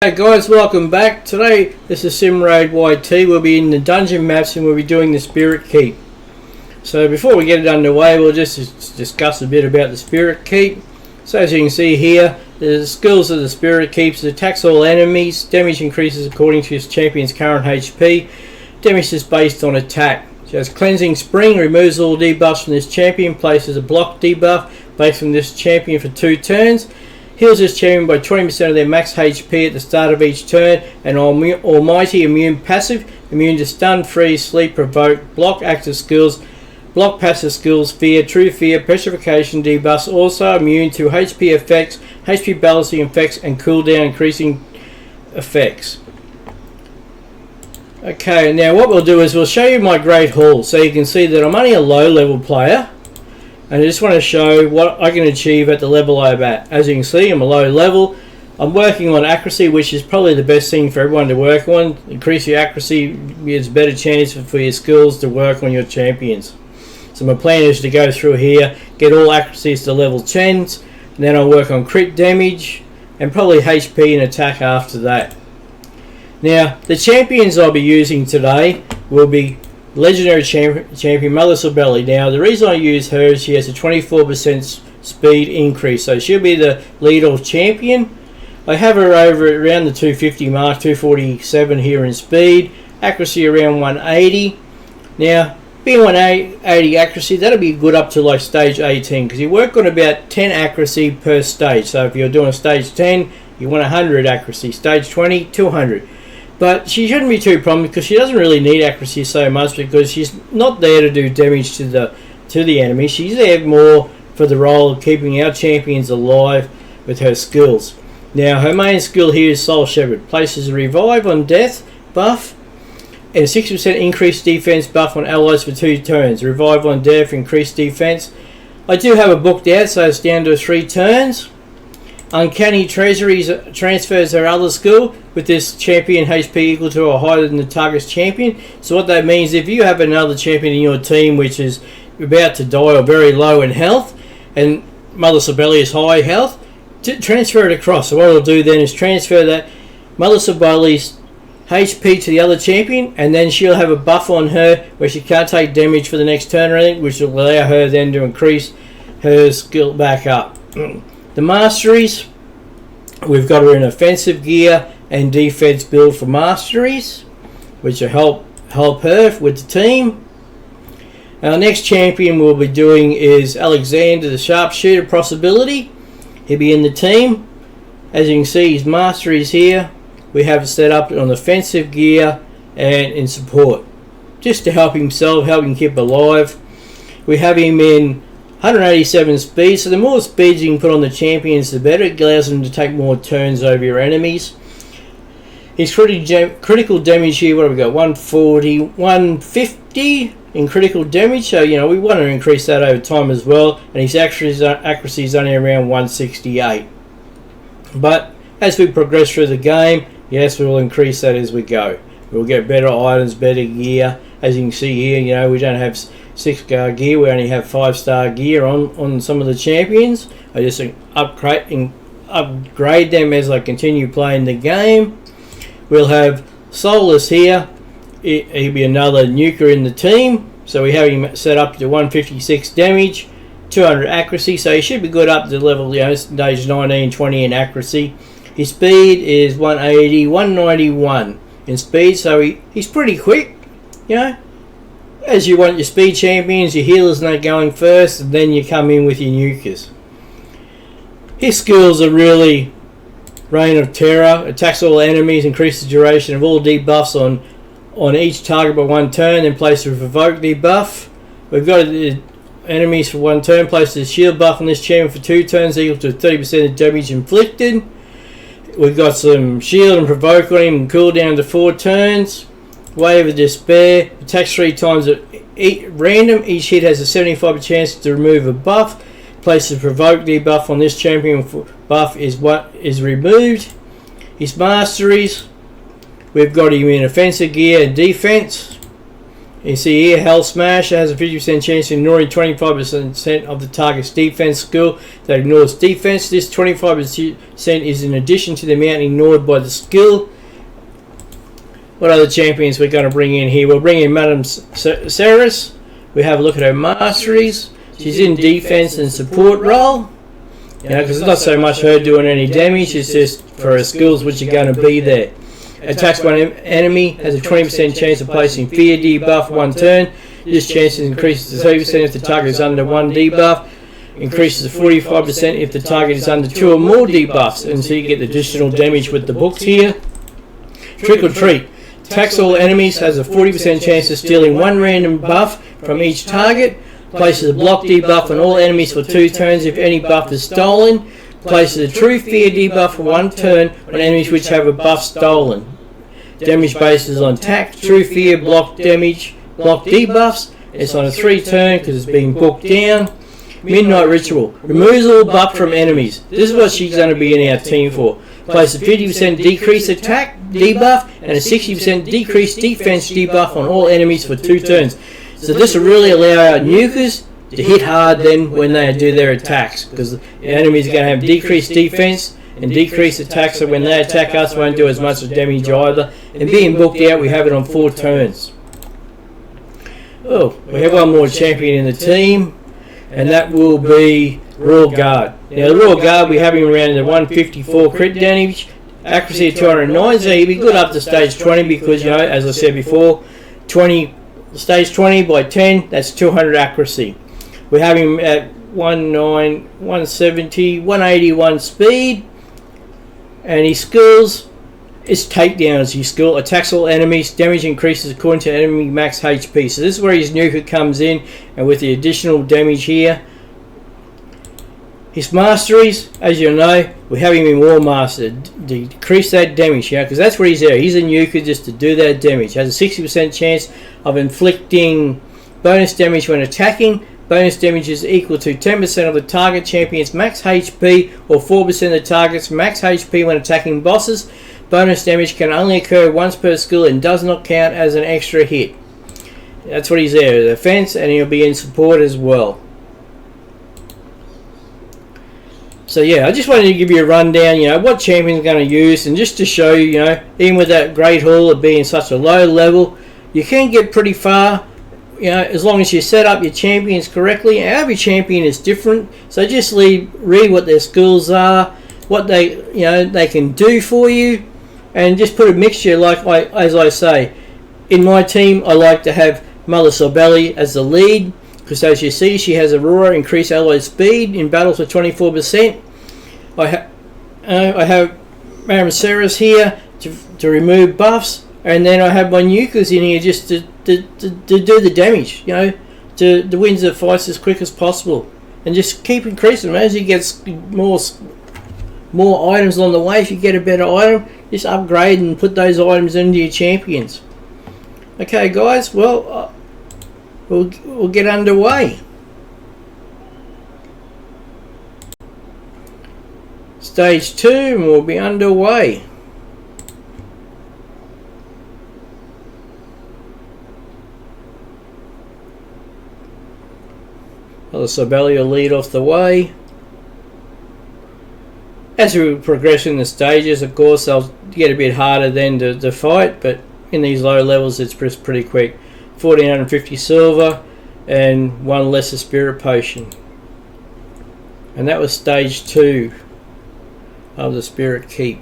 Hey guys, welcome back. Today this is SimRaid YT. We'll be in the dungeon maps and we'll be doing the Spirit Keep. So before we get it underway, we'll just discuss a bit about the Spirit Keep. So as you can see here, the skills of the Spirit Keeps: attacks all enemies, damage increases according to his champion's current HP, damage is based on attack. She has Cleansing Spring, removes all debuffs from this champion, places a block debuff based on this champion for 2 turns. Heals this champion by 20% of their max HP at the start of each turn. And Almighty Immune passive, immune to stun, freeze, sleep, provoke, block active skills, block passive skills, fear, true fear, petrification debuffs. Also immune to HP effects, HP balancing effects, and cooldown increasing effects. Okay, now what we'll do is we'll show you my Great Hall so you can see that I'm only a low level player. And I just want to show what I can achieve at the level I'm at. As you can see, I'm a low level. I'm working on accuracy, which is probably the best thing for everyone to work on. Increase your accuracy, gives better chance for your skills to work on your champions. So my plan is to go through here, get all accuracies to level 10s, and then I'll work on crit damage, and probably HP and attack after that. Now, the champions I'll be using today will be Legendary Champion Mother Sibeli. Now, the reason I use her is she has a 24% speed increase, so she'll be the lead off champion. I have her over around the 250 mark, 247 here in speed, accuracy around 180. Now, being 180 accuracy, that'll be good up to like stage 18, because you work on about 10 accuracy per stage. So if you're doing a stage 10, you want 100 accuracy, stage 20, 200. But she shouldn't be too prominent because she doesn't really need accuracy so much, because she's not there to do damage to the enemy. She's there more for the role of keeping our champions alive with her skills. Now, her main skill here is Soul Shepherd. Places a revive on death buff and a 60% increased defense buff on allies for 2 turns. Revive on death, increased defense. I do have it booked out, so it's down to 3 turns. Uncanny Treasuries transfers her other skill with this champion HP equal to or higher than the target's champion. So what that means, if you have another champion in your team which is about to die or very low in health, and Mother Sibeli is high health, transfer it across. So what I'll do then is transfer that Mother Sibeli's HP to the other champion, and then she'll have a buff on her where she can't take damage for the next turn or anything, which will allow her then to increase her skill back up. The masteries, we've got her in offensive gear and defense build for masteries, which will help her with the team. Our next champion we'll be doing is Alexander, the sharpshooter possibility. He'll be in the team. As you can see, his masteries here, we have it set up on offensive gear and in support, just to help himself, help him keep alive. We have him in 187 speed, so the more speeds you can put on the champions, the better. It allows them to take more turns over your enemies. His critical damage here, what have we got? 140, 150 in critical damage, so we want to increase that over time as well. And his accuracy is only around 168. But as we progress through the game, yes, we will increase that as we go. We'll get better items, better gear. As you can see here, we don't have 6-star gear, we only have 5-star gear on some of the champions. I just upgrade them as I continue playing the game. We'll have Solus here. He'll be another nuker in the team, so we have him set up to 156 damage, 200 accuracy, so he should be good up to level stage 19, 20 in accuracy. His speed is 180, 191 in speed, so he's pretty quick, As you want your speed champions, your healers not going first, and then you come in with your nukers. His skills are really Reign of Terror, attacks all enemies, increase the duration of all debuffs on each target by 1 turn, then place a provoke debuff. We've got enemies for 1 turn, place a shield buff on this champion for 2 turns equal to 30% of damage inflicted. We've got some shield and provoke on him and cooldown to 4 turns. Wave of Despair, attacks 3 times at random. Each hit has a 75% chance to remove a buff. Places a provoke debuff on this champion. Buff is what is removed. His masteries, we've got him in offensive gear and defense. You see here, Hell Smash has a 50% chance of ignoring 25% of the target's defense skill that ignores defense. This 25% is in addition to the amount ignored by the skill. What other champions we're going to bring in here? We'll bring in Madame Ceres. We have a look at her masteries. She's in defense and support role. You know, because it's not so much her doing any damage, it's just for her skills which are going to be there. Attacks one enemy, has a 20% chance of placing fear debuff 1 turn. This chance increases to 30% if the target is under 1 debuff. Increases to 45% if the target is under 2 or more debuffs. And so you get additional damage with the books here. Trick or Treat. Attacks all enemies, has a 40% chance of stealing 1 random buff from each target. Places a block debuff on all enemies for 2 turns if any buff is stolen. Places a true fear debuff for 1 turn on enemies which have a buff stolen. Damage bases on attack, true fear, block damage, block debuffs. It's on a 3 turn because it's being booked down. Midnight Ritual. Removes all buff from enemies. This is what she's going to be in our team for. Places a 50% decreased attack debuff and a 60% decreased defense debuff on all enemies for 2 turns. So this will really allow our nukers to hit hard then when they do their attacks, because the enemies are going to have decreased defense and decreased attacks, so when they attack us won't do as much damage either. And being booked out, we have it on 4 turns. Oh, we have one more champion in the team, and that will be Royal Guard. Now the Royal Guard, we have him around the 154 crit damage, accuracy of 209, so he'll be good up to stage 20 because, you know, as I said before, stage 20 by 10, that's 200 accuracy. We have him at 170, 181 speed, and his skills is takedowns. His skill attacks all enemies, damage increases according to enemy max HP. So this is where his nuker comes in, and with the additional damage here. His masteries, as you know, we have him in War Master to decrease that damage, because that's where he's there. He's a nuker just to do that damage. Has a 60% chance of inflicting bonus damage when attacking. Bonus damage is equal to 10% of the target champion's max HP or 4% of the target's max HP when attacking bosses. Bonus damage can only occur once per skill and does not count as an extra hit. That's what he's there, defense, and he'll be in support as well. So yeah, I just wanted to give you a rundown, you know, what champion's going to use, and just to show you, you know, even with that Great Hall of being such a low level, you can get pretty far, you know, as long as you set up your champions correctly. Every champion is different, so just read what their skills are, what they, you know, they can do for you, and just put a mixture. As I say, in my team, I like to have Mother Sorbelli as the lead, because as you see, she has Aurora, increased alloy speed in battles for 24%. I have Madame Ceres here to remove buffs, and then I have my nukers in here just to do the damage, you know, to win the fights as quick as possible, and just keep increasing them. As you get more items along the way, if you get a better item, just upgrade and put those items into your champions. Okay guys, well, we'll get underway. Stage 2, and we'll be underway. Well, the Sorbelli will lead off the way. As we progress in the stages, of course, they'll get a bit harder then to fight, but in these low levels it's pretty quick. 1450 silver and 1 lesser spirit potion. And that was stage 2 of the Spirit Keep.